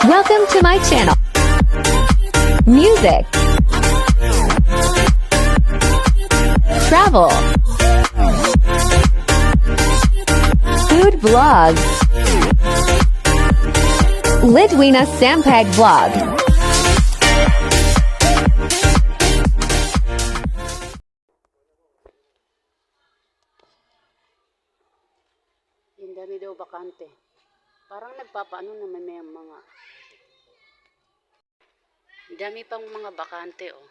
Welcome to my channel. Music, travel, food vlogs, Litwina Sampag Vlog. Yung dami daw bakante. Parang nagpapaano na may mga dami pang mga bakante, oh.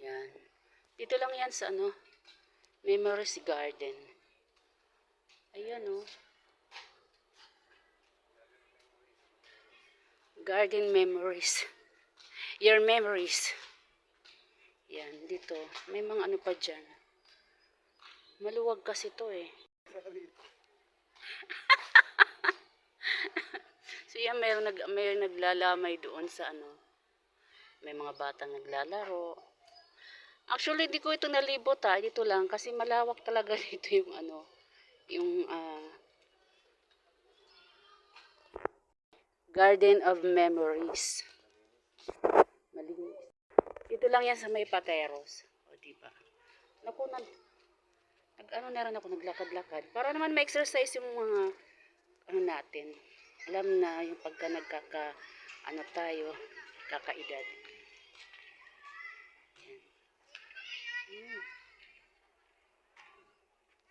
Yan. Dito lang yan sa Memories Garden. Ayan, oh. Garden Memories. Your memories. Yan, dito. May mga ano pa dyan. Maluwag kasi to, eh. So yan, may naglalamay doon sa may mga batang naglalaro. Actually, di ko ito nalibot, ha. Dito lang kasi malawak talaga dito yung yung Garden of Memories. Malinis. Dito lang yan sa may Pateros. O, diba? Naku, na rin ako, naglakad-lakad. Para naman ma-exercise yung mga natin. Alam na yung pagka tayo, kakaedad.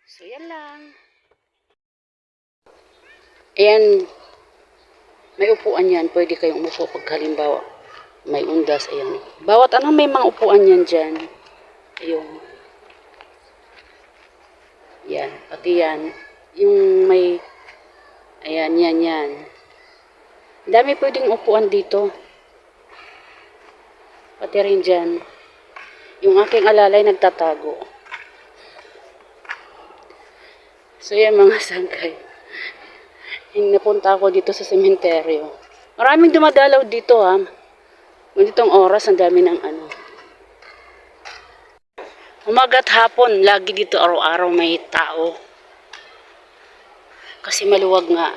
So, yan lang. Ayan, may upuan yan. Pwede kayong umupo pag halimbawa may undas. Ayan. Bawat may mga upuan yan dyan. Ayun. Yan. Pati yan. Yung may, ayan, yan. Dami pwedeng upuan dito. Pati rin dyan. Yung aking alalay nagtatago. So, yan mga sangkay. Napunta ako dito sa sementeryo. Maraming dumadalaw dito, ha. Ganitong oras, ang dami ng Umaga't hapon, lagi dito araw-araw may tao. Kasi maluwag nga.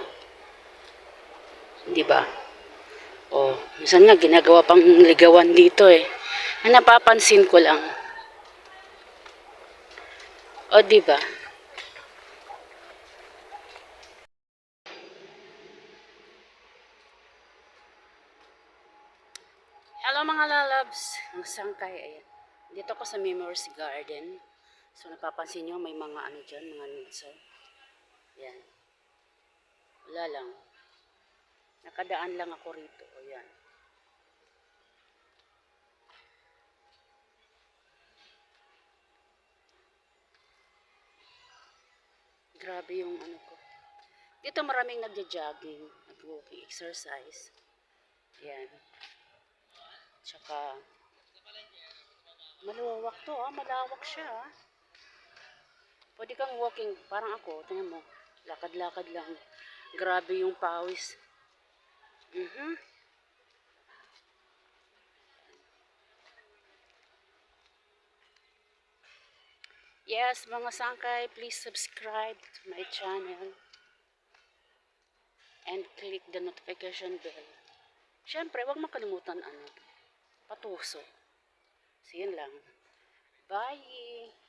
Diba? O, minsan nga ginagawa pang ligawan dito, eh. Na napapansin ko lang. O, diba? Hello mga lalabs, ang sangkay, ayan. Dito ako sa Memories Garden. So napapansin nyo may mga dyan, mga nitso. Yan. Wala lang. Nakadaan lang ako rito, o yan. Grabe yung ko. Dito maraming nagja-jogging, nag-walking exercise. Yan. Tsaka maluwak to, malawak siya, Pwede kang walking, parang ako, tingnan mo, lakad-lakad lang. Grabe yung pawis. Yes, mga sangkay, please subscribe to my channel and click the notification bell. Siyempre, huwag makalimutan patuso. So, yun lang. Bye!